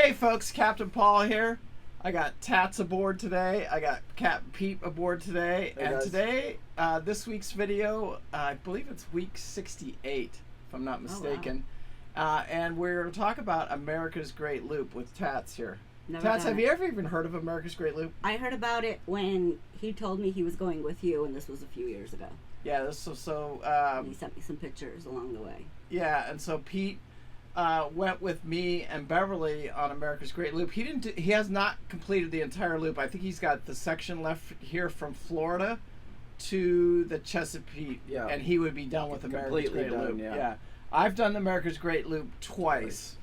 Hey folks, Captain Paul here. I got Tats aboard today. I got Captain Pete aboard today. Hey, and guys. today, this week's video, I believe it's week 68, if I'm not mistaken. And we're going to talk about America's Great Loop with Tats here. Tats, have you ever even heard of America's Great Loop? I heard about it when he told me he was going with you, and this was a few years ago. Yeah, He sent me some pictures along the way. Yeah, and so Pete went with me and Beverly on America's Great Loop. He has not completed the entire loop. I think he's got the section left here from Florida to the Chesapeake, and he would be done with America's Great Loop. Yeah, I've done America's Great Loop twice.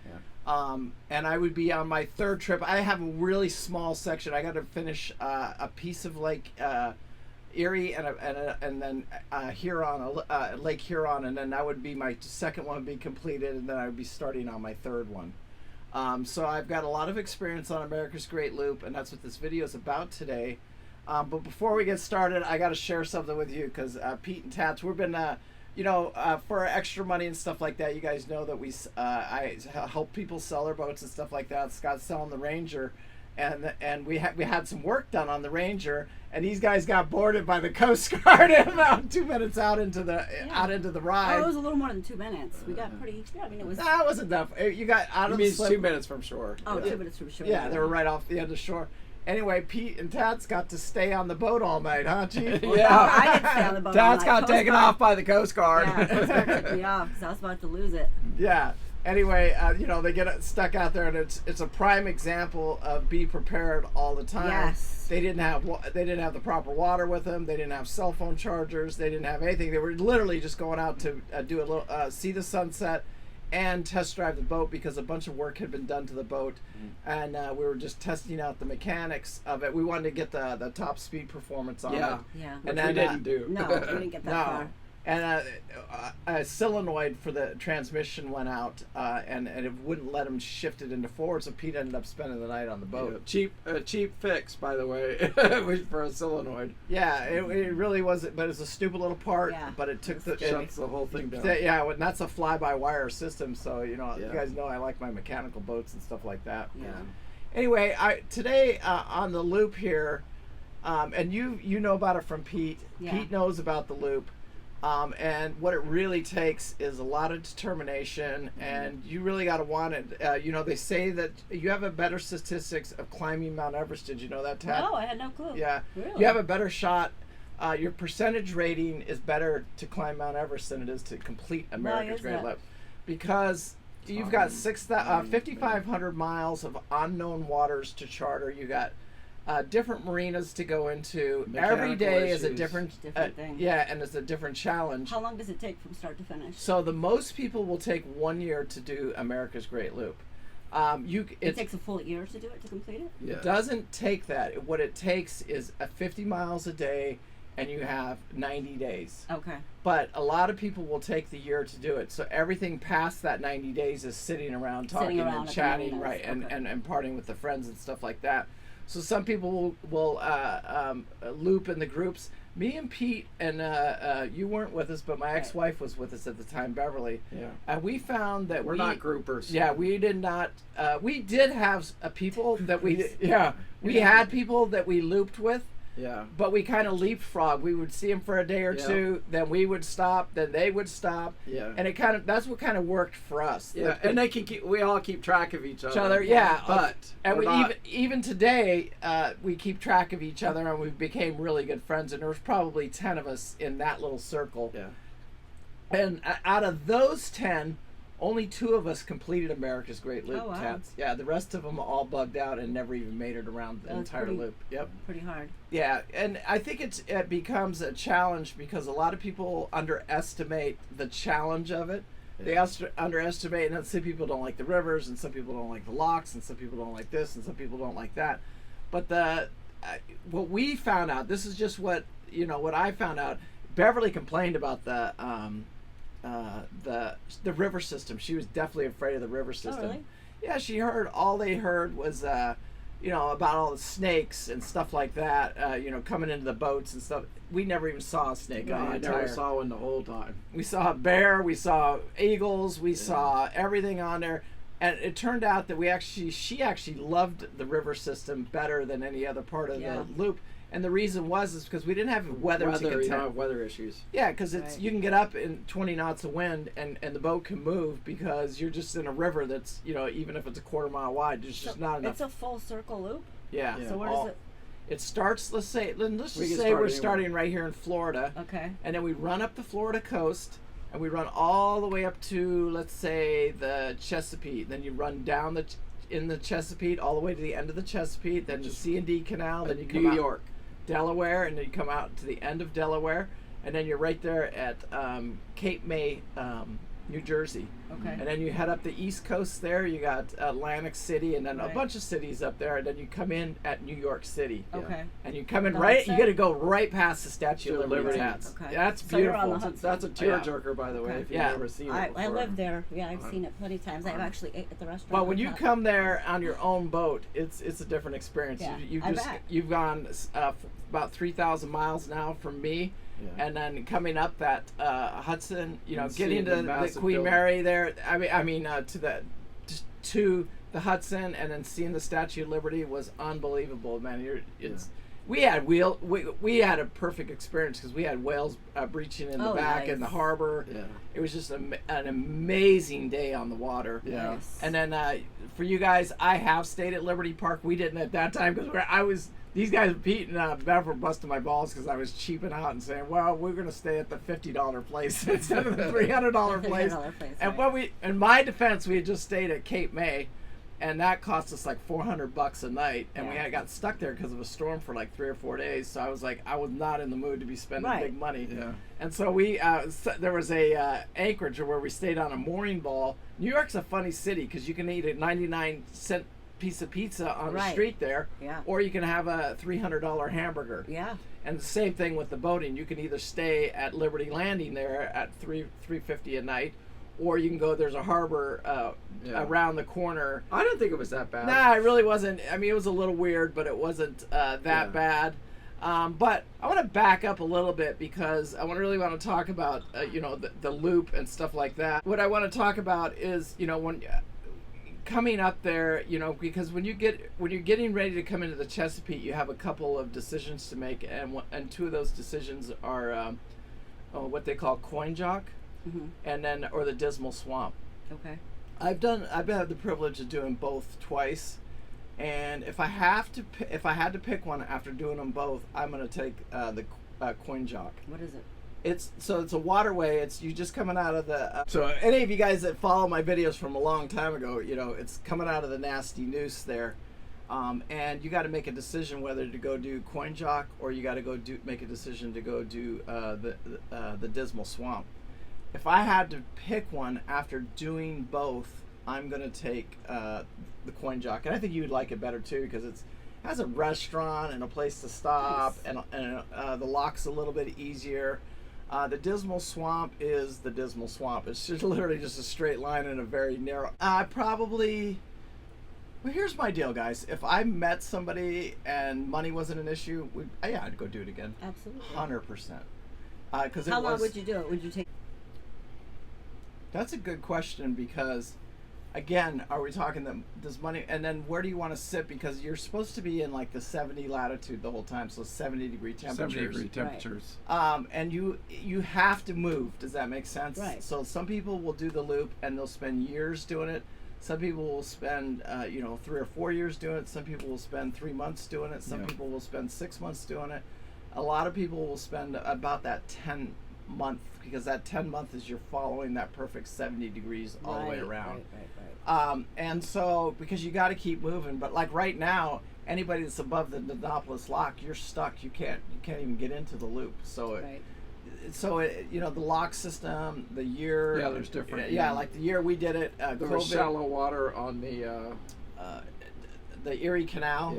Yeah. And I would be on my third trip. I have a really small section. I got to finish a piece of Lake Erie and then Huron, Lake Huron, and then that would be my second one would be completed, and then I would be starting on my third one. So I've got a lot of experience on America's Great Loop, and that's what this video is about today. But before we get started, I got to share something with you because Pete and Tats, we've been, for extra money and stuff like that. You guys know that I help people sell their boats and stuff like that. Scott's selling the Ranger. And we had some work done on the Ranger, and these guys got boarded by the Coast Guard about 2 minutes out into the ride. Oh, it was a little more than 2 minutes. We got pretty. Yeah, I mean, it was. That wasn't enough. You got out of the slip. 2 minutes from shore. Oh, 2 minutes from shore. Yeah, they were right off the end of shore. Anyway, Pete and Tats got to stay on the boat all night, huh, Chief? Yeah, I didn't stay on the boat. Tats got taken off by the Coast Guard. Yeah, Coast Guard took me off because I was about to lose it. Yeah. Anyway, they get stuck out there, and it's a prime example of be prepared all the time. Yes. They didn't have the proper water with them. They didn't have cell phone chargers. They didn't have anything. They were literally just going out to do a little see the sunset and test drive the boat because a bunch of work had been done to the boat, and we were just testing out the mechanics of it. We wanted to get the top speed performance on it. Yeah. And we didn't do. No, we didn't get that far. And a solenoid for the transmission went out, and it wouldn't let him shift it into forward, so Pete ended up spending the night on the boat. Yeah, cheap fix, by the way, for a solenoid. Yeah, it really wasn't, but it's a stupid little part, but it took shuts the whole thing down. Yeah, and that's a fly-by-wire system, so, you guys know I like my mechanical boats and stuff like that. Yeah. Anyway, today on the Loop here, and you know about it from Pete. Yeah. Pete knows about the Loop. And what it really takes is a lot of determination, and you really got to want it. They say that you have a better statistics of climbing Mount Everest. Did you know that, Tat? No, I had no clue. Yeah. Really? You have a better shot. Your percentage rating is better to climb Mount Everest than it is to complete America's Great Loop. Because you've got 5,500 miles of unknown waters to charter. You got different marinas to go into. Every day is a different thing. Yeah, and it's a different challenge. How long does it take from start to finish? So the most people will take 1 year to do America's Great Loop. It takes a full year to do it, to complete it? Yeah. It doesn't take that. What it takes is 50 miles a day, and you have 90 days. Okay. But a lot of people will take the year to do it. So everything past that 90 days is sitting around talking and chatting, right, and partying with the friends and stuff like that. So some people will loop in the groups. Me and Pete, and you weren't with us, but my ex-wife was with us at the time, Beverly. Yeah. And we found that we're not groupers. Yeah, we did not. We did have people that we had people that we looped with. Yeah. But we kind of leapfrog. We would see them for a day or two, then we would stop, then they would stop. Yeah. And that's what kind of worked for us. Yeah. And we all keep track of each other. Yeah. But even today, we keep track of each other, and we became really good friends. And there was probably 10 of us in that little circle. Yeah. And out of those 10, only 2 of us completed America's Great Loop. Oh, wow. Tats. Yeah, the rest of them all bugged out and never even made it around the entire loop. Yep. Pretty hard. Yeah, and I think it becomes a challenge because a lot of people underestimate the challenge of it. Yeah. They underestimate, and some people don't like the rivers, and some people don't like the locks, and some people don't like this, and some people don't like that. But what we found out, this is just what I found out. Beverly complained about the river system. She was definitely afraid of the river system. Oh, really? Yeah, all they heard was about all the snakes and stuff like that, coming into the boats and stuff. We never even saw a snake. I never saw one the whole time. We saw a bear, we saw eagles, we saw everything on there. And it turned out that she actually loved the river system better than any other part of the loop. And the reason is because we didn't have weather to contend. You don't have weather issues. Yeah, because you can get up in 20 knots of wind and the boat can move because you're just in a river that's, even if it's a quarter mile wide, there's just not enough. It's a full circle loop? Yeah. So where does it? It starts, let's just say we're starting right here in Florida. Okay. And then we run up the Florida coast and we run all the way up to, let's say, the Chesapeake. Then you run down in the Chesapeake all the way to the end of the Chesapeake, then the C&D Canal, then you come New York. Delaware, and then you come out to the end of Delaware, and then you're right there at Cape May, New Jersey. Okay. And then you head up the East Coast there. You got Atlantic City, and then a bunch of cities up there, and then you come in at New York City. Okay. And you come in right. You got to go right past the Statue of Liberty. Okay. That's So you're on beautiful. the Hudson. That's a tearjerker, by the way, if you've never seen it before. I lived there. Yeah, I've seen it plenty of times. I've actually ate at the restaurant. Well, when you come there on your own boat, it's a different experience. Yeah, You've gone about 3,000 miles now from me. Yeah. And then coming up that Hudson, getting to the Queen Mary there. I mean to the Hudson, and then seeing the Statue of Liberty was unbelievable, man. We had a perfect experience because we had whales breaching in the back in the harbor. Yeah. It was just an amazing day on the water. Yeah. Nice. And then for you guys, I have stayed at Liberty Park. We didn't at that time because these guys, Pete and Bev, were busting my balls because I was cheaping out and saying, well, we're going to stay at the $50 place instead of the $300 place. And in my defense, we had just stayed at Cape May, and that cost us like $400 a night, and we got stuck there because of a storm for like 3 or 4 days. So I was not in the mood to be spending big money. Yeah. And so there was a Anchorage where we stayed on a mooring ball. New York's a funny city because you can eat a 99-cent piece of pizza on the street there, or you can have a $300 hamburger. Yeah. And the same thing with the boating. You can either stay at Liberty Landing there at $350 a night, or you can go. There's a harbor around the corner. I didn't think it was that bad. Nah, it really wasn't. I mean, it was a little weird, but it wasn't that bad. But I want to back up a little bit because I really want to talk about the loop and stuff like that. What I want to talk about is when coming up there, because when you're getting ready to come into the Chesapeake, you have a couple of decisions to make, and two of those decisions are what they call Coin Jock, and then or the Dismal Swamp. Okay. I've had the privilege of doing both twice, and if I had to pick one after doing them both, I'm going to take the Coin Jock. What is it? It's a waterway. It's you just coming out of the. So any of you guys that follow my videos from a long time ago, it's coming out of the Nasty Noose there, and you got to make a decision whether to go do Coin Jock or you got to make a decision to go do the Dismal Swamp. If I had to pick one after doing both, I'm gonna take the Coin Jock, and I think you'd like it better too because it has a restaurant and a place to stop, and the lock's a little bit easier. The Dismal Swamp is the Dismal Swamp. It's just literally just a straight line and a very narrow. Well, here's my deal, guys. If I met somebody and money wasn't an issue, I'd go do it again. Absolutely. 100%. How long would you do it? Would you take? That's a good question because, again, are we talking does money, and then where do you want to sit? Because you're supposed to be in like the 70 latitude the whole time, so 70-degree temperatures. 70-degree temperatures. And you have to move. Does that make sense? Right. So some people will do the loop and they'll spend years doing it. Some people will spend 3 or 4 years doing it. Some people will spend 3 months doing it. Some people will spend 6 months doing it. A lot of people will spend about that 10 month because that 10 month is you're following that perfect 70 degrees all the way around. Right. And so because you got to keep moving, but like right now, anybody that's above the Nanopolis Lock, you're stuck. You can't even get into the loop. So the lock system, the year. Yeah, there's different. Yeah, like the year we did it. There was shallow water on the Erie Canal.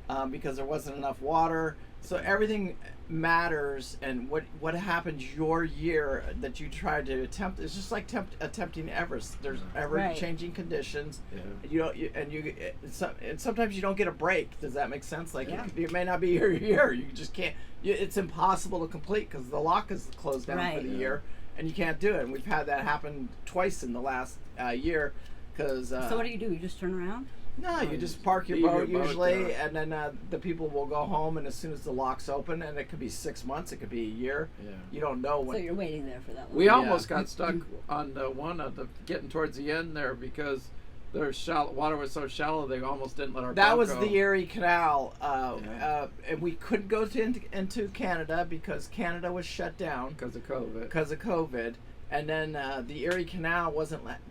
Yeah. Because there wasn't enough water. So everything matters, and what happens your year that you try to attempt is just like attempting Everest. There's ever-changing conditions. Yeah. And sometimes you don't get a break. Does that make sense? Like it may not be your year. You just can't. It's impossible to complete because the lock is closed down for the year, and you can't do it. And we've had that happen twice in the last year. Because So what do? You just turn around? no, you just park your leave boat your boat usually, there. and then the people will go home. And as soon as the locks open, and it could be 6 months, it could be a year. Yeah. You don't know So when. you're waiting there for that long. We Yeah. almost got stuck on the one of the getting towards the end there because there's shallow water was so shallow they almost didn't let our That boat was go. the Erie Canal, Yeah. and we couldn't go into Canada because Canada was shut down because of COVID. because of COVID. And then the Erie Canal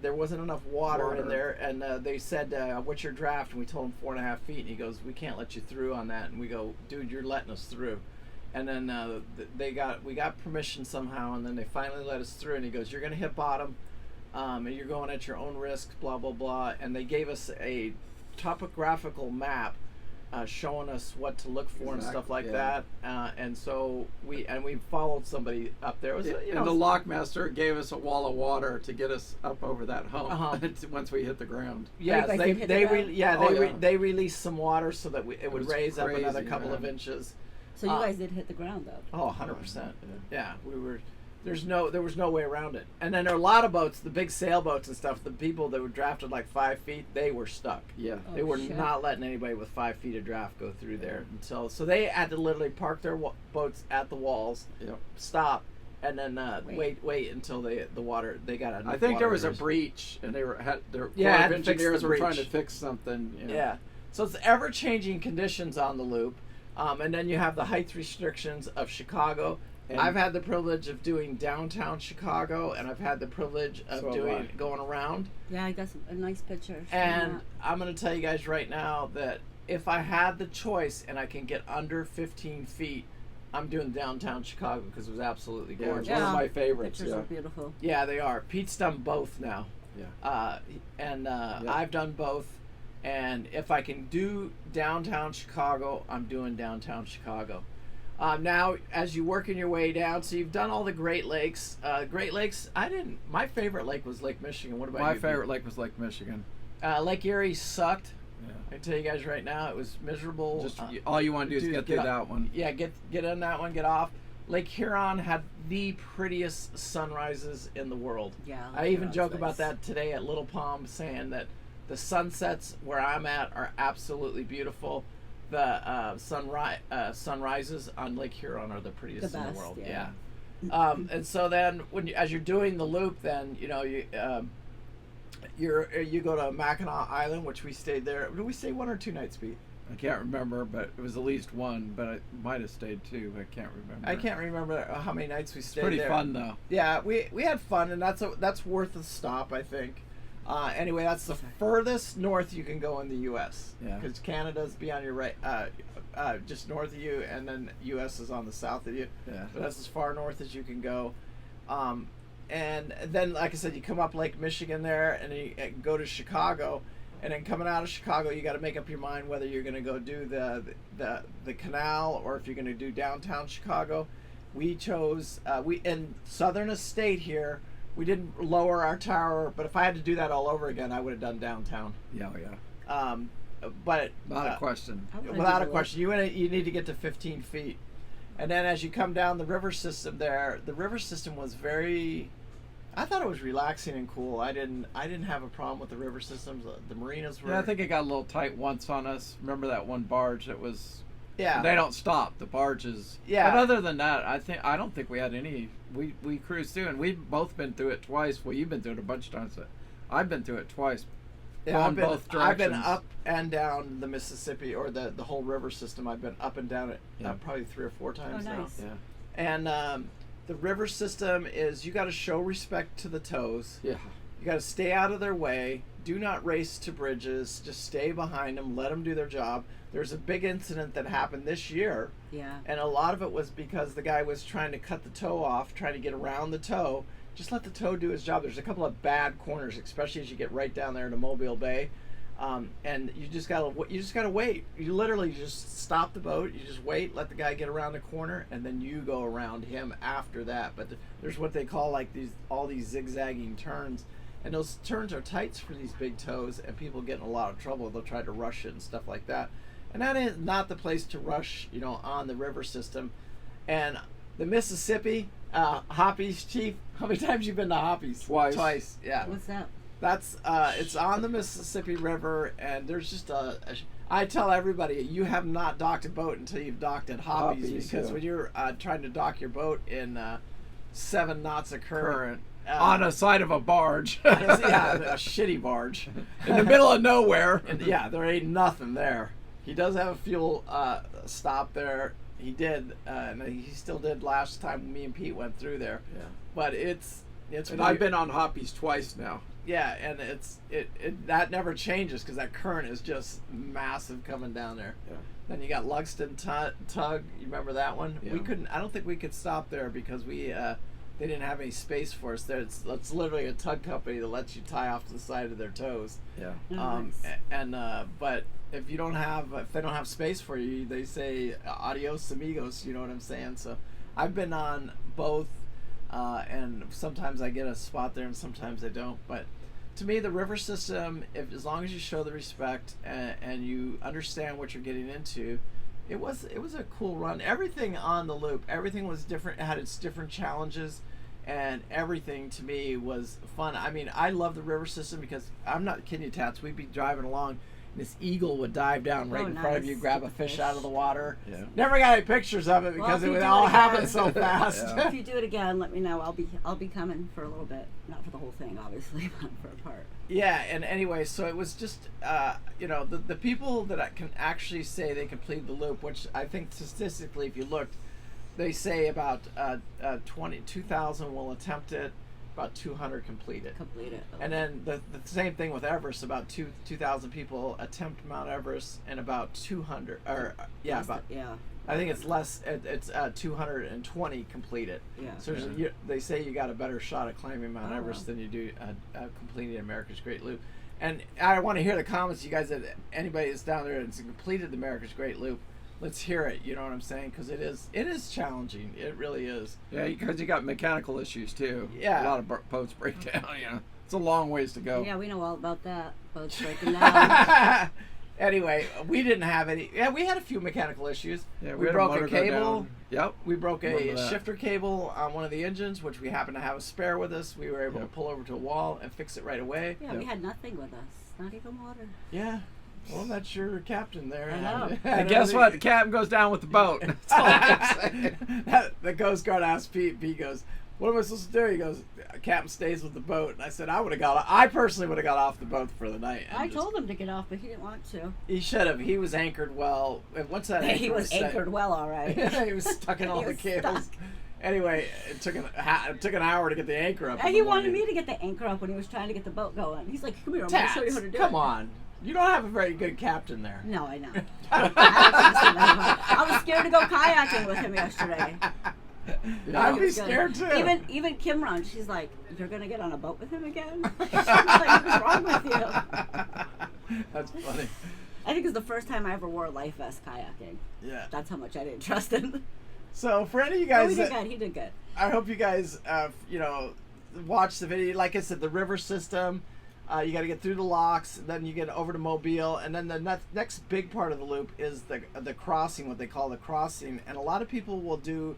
there wasn't enough water in there, and they said, "What's your draft?" And we told him 4.5 feet, and he goes, "We can't let you through on that." And we go, "Dude, you're letting us through." And then we got permission somehow, and then they finally let us through. And he goes, "You're gonna hit bottom, and you're going at your own risk." Blah blah blah. And they gave us a topographical map. Showing us what to look for and stuff like that, and so we followed somebody up there. It was, And the lockmaster gave us a wall of water to get us up over that hump once we hit the ground. Yes, you guys did hit the ground? they released some water so that it would was raise up another crazy, couple of man. inches. So you guys did hit the ground though. Oh, 100%. Yeah, we were. There was no way around it. And then there are a lot of boats, the big sailboats and stuff. The people that were drafted like 5 feet, they were stuck. Yeah. Oh, They were shit. not letting anybody with 5 feet of draft go through there so they had to literally park their boats at the walls, Yep. stop, and then wait until the water they got enough. I think there water was a raised. breach, and their had Corps to of fix Engineers the were trying to breach. fix something. You know. Yeah. So it's ever-changing conditions on the loop, and then you have the height restrictions of Chicago. And I've had the privilege of doing downtown Chicago, and I've had the privilege of So have I. going around. Yeah, I got a nice picture. And I'm going to tell you guys right now that if I had the choice and I can get under 15 feet, I'm doing downtown Chicago because it was absolutely Yeah, gorgeous. it's one of my favorites. Pictures Yeah. are beautiful. Yeah, they are. Pete's done both now. Yeah. I've done both. And if I can do downtown Chicago, I'm doing downtown Chicago. Now, as you working your way down, so you've done all the Great Lakes. Great Lakes, my favorite lake was Lake Michigan. What about you? My favorite lake was Lake Michigan. Lake Erie sucked. Yeah. I can tell you guys right now, it was miserable. Just all you want to do is get through that one. Yeah, get on that one, get off. Lake Huron had the prettiest sunrises in the world. Yeah. I even Huron's joke nice. about that today at Little Palm, saying that the sunsets where I'm at are absolutely beautiful. The sunrises on Lake Huron are the prettiest The in the best, world. yeah. And so then as you're doing the loop, then you go to Mackinac Island, which we stayed there. Did we stay 1 or 2 nights, Pete? I can't remember, but it was at least one. But I might have stayed 2. I can't remember. I can't remember how many nights we stayed Pretty there. fun though. Yeah, we had fun, and that's worth a stop, I think. Anyway, that's the furthest north you can go in the U.S. Yeah. Because Canada's beyond your right, just north of you, and then U.S. is on the south of you. Yeah. So that's as far north as you can go. And then, like I said, you come up Lake Michigan there, and you go to Chicago. And then coming out of Chicago, you got to make up your mind whether you're going to go do the canal or if you're going to do downtown Chicago. We chose in Southern Estate here. We didn't lower our tower, but if I had to do that all over again, I would have done downtown. Yeah, yeah. But Not a question. I wanna without do a the question, you need to get to 15 feet, and then as you come down the river system there, the river system was very. I thought it was relaxing and cool. I didn't have a problem with the river systems. The marinas were. Yeah, I think it got a little tight once on us. Remember that one barge that was. Yeah. They don't stop. The barges. Yeah. But other than that, I don't think we had any. We cruised through, and we've both been through it twice. Well, you've been through it a bunch of times, but I've been through it twice. Yeah, on both directions. I've been up and down the Mississippi or the whole river system. I've been up and down it probably 3 or 4 times now. nice. Yeah. And the river system is you got to show respect to the tows. Yeah. You got to stay out of their way. Do not race to bridges. Just stay behind them. Let them do their job. There's a big incident that happened this year, Yeah. and a lot of it was because the guy was trying to cut the tow off, trying to get around the tow. Just let the tow do his job. There's a couple of bad corners, especially as you get right down there to Mobile Bay, and you just gotta wait. You literally just stop the boat. You just wait, let the guy get around the corner, and then you go around him after that. But there's what they call like all these zigzagging turns. And those turns are tights for these big tows, and people get in a lot of trouble. They'll try to rush it and stuff like that. And that is not the place to rush, on the river system. And the Mississippi, Hoppies, Chief, how many times you been to Hoppies? Twice. Twice, yeah. What's that? That's it's on the Mississippi River, and there's just I tell everybody, you have not docked a boat until you've docked at Hoppies, because when you're trying to dock your boat in 7 knots of current on a side of a barge, yeah, a shitty barge in the middle of nowhere, and yeah, there ain't nothing there. He does have a fuel stop there. He did, and he still did last time me and Pete went through there. Yeah. But it's. And really, I've been on Hoppies twice now. Yeah, and it that never changes because that current is just massive coming down there. Yeah. Then you got Lugston Tug. You remember that one? Yeah. We couldn't. I don't think we could stop there because they didn't have any space for us there. It's literally a tug company that lets you tie off to the side of their toes. Yeah. But if they don't have space for you, they say adios amigos. You know what I'm saying? So I've been on both. And sometimes I get a spot there and sometimes I don't. But to me, the river system, as long as you show the respect and you understand what you're getting into, it was a cool run. Everything on the loop, everything was different. It had its different challenges, and everything to me was fun. I mean, I love the river system because I'm not kidding you, Tats. We'd be driving along. This eagle would dive down right in front of you, grab a fish out of the water. Yeah. Never got any pictures of it because it would all happen so fast. Yeah. If you do it again, let me know. I'll be coming for a little bit, not for the whole thing, obviously, but for a part. Yeah, and anyway, so it was just the people that can actually say they completed the loop, which I think statistically, if you looked, they say about 2,000 will attempt it. About 200 complete it. And then the same thing with Everest. About 2,000 people attempt Mount Everest, and about 200 I think it's less. It's 220 complete it. Yeah. So they say you got a better shot at climbing Mount Everest than you do completing America's Great Loop. And I want to hear the comments, you guys. That anybody that's down there that's completed the America's Great Loop. Let's hear it. You know what I'm saying? Because it is challenging. It really is. Yeah, because you got mechanical issues too. Yeah. A lot of boats break down. It's a long ways to go. Yeah, we know all about that. Boats breaking down. Anyway, we didn't have any. Yeah, we had a few mechanical issues. Yeah, we broke a cable. Yep. We broke a shifter cable on one of the engines, which we happened to have a spare with us. We were able to pull over to a wall and fix it right away. Yeah, we had nothing with us. Not even water. Yeah. Well, that's your captain there. I know. And guess what? The captain goes down with the boat. That's all I'm saying. The Coast Guard asked Pete. Pete goes, "What am I supposed to do?" He goes, "Captain stays with the boat." And I said, I personally would have got off the boat for the night. I told him to get off, but he didn't want to. He should have. He was anchored well. Once that anchor He was anchored well, all right. He was stuck in all the cables. Anyway, it took an hour to get the anchor up. And he wanted me to get the anchor up when he was trying to get the boat going. He's like, "Come here, I'm going to show you how to do it." Come on. You don't have a very good captain there. No, I know. I was scared to go kayaking with him yesterday. Yeah, I'd be scared too. Even Kim Ron, she's like, "You're gonna get on a boat with him again?" She's like, "What's wrong with you?" That's funny. I think it's the first time I ever wore a life vest kayaking. Yeah. That's how much I didn't trust him. So for any of you guys, he did good. He did good. I hope you guys, watch the video. Like I said, the river system. You got to get through the locks, then you get over to Mobile, and then the next big part of the loop is the crossing, what they call the crossing. And a lot of people will do,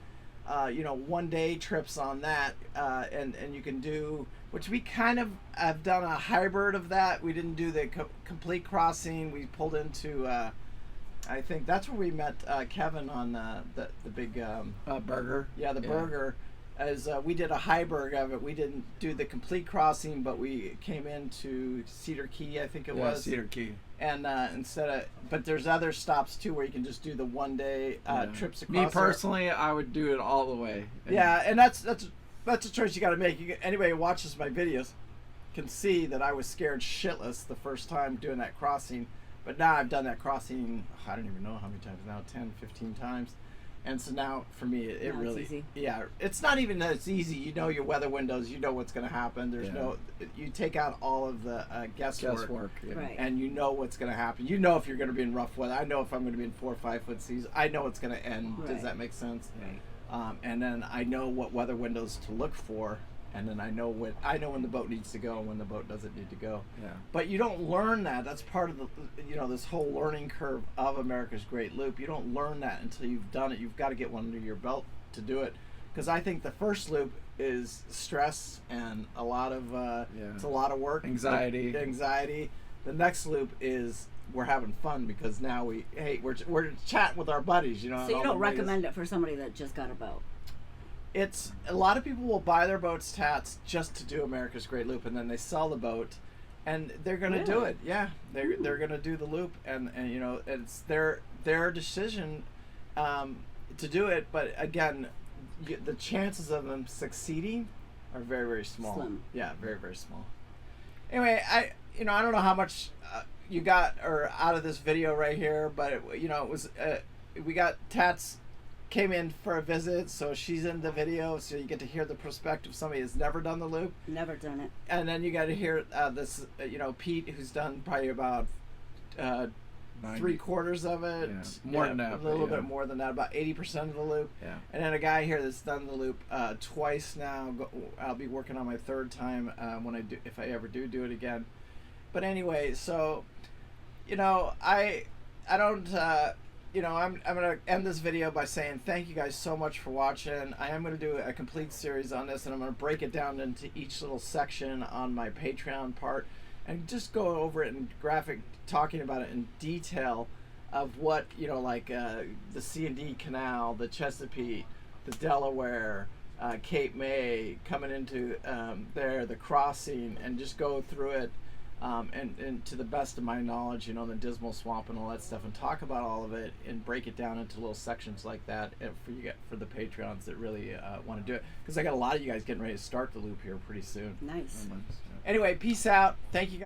1-day trips on that, and you can do, which we kind of have done a hybrid of that. We didn't do the complete crossing. We pulled into, I think that's where we met Kevin on the big burger. Yeah, the burger. As we did a hybrid of it. We didn't do the complete crossing, but we came into Cedar Key, I think it was. Cedar Key. And but there's other stops too where you can just do the 1-day trips across. Me personally, I would do it all the way. And that's a choice you got to make. Anybody who watches my videos can see that I was scared shitless the first time doing that crossing, but now I've done that crossing. I don't even know how many times now, 10, 15 times. And so now, for me, it really, it's easy. Yeah, it's not even that it's easy. You know your weather windows. You know what's going to happen. There's you take out all of the guesswork, right. And you know what's going to happen. You know if you're going to be in rough weather. I know if I'm going to be in 4 or 5 foot seas. I know it's going to end. Right. Does that make sense? Right. And then I know what weather windows to look for. And then I know when the boat needs to go and when the boat doesn't need to go. Yeah. But you don't learn that. That's part of the this whole learning curve of America's Great Loop. You don't learn that until you've done it. You've got to get one under your belt to do it. Because I think the first loop, is stress and a lot of it's a lot of work, Anxiety. The next loop is we're having fun because now we're chatting with our buddies, you know. So you don't recommend it for somebody that just got a boat? It's a lot of people will buy their boats tats just to do America's Great Loop, and then they sell the boat, and they're gonna do Really? it. Yeah, they're gonna do the loop, and you know it's their decision to do it. But again, the chances of them succeeding are very, very small. Slim. Yeah, very, very small. Anyway, I don't know how much you got or out of this video right here, but it was we got Tats came in for a visit, so she's in the video, so you get to hear the perspective of somebody who's never done the loop, Never done it. and then you got to hear this Pete, who's done probably about 3/4 of it, more than that, a little but bit more than that, about 80% of the loop. Yeah. And then a guy here that's done the loop twice now. I'll be working on my third time if I ever do it again. But anyway, so I don't I'm gonna end this video by saying thank you guys so much for watching. I am gonna do a complete series on this, and I'm gonna break it down into each little section on my Patreon part, and just go over it in graphic, talking about it in detail of what the C&D Canal, the Chesapeake, the Delaware, Cape May, coming into the crossing, and just go through it and to the best of my knowledge, the Dismal Swamp and all that stuff, and talk about all of it and break it down into little sections like that for the Patreons that really want to do it, because I got a lot of you guys getting ready to start the loop here pretty soon. Nice. Anyway, peace out. Thank you guys.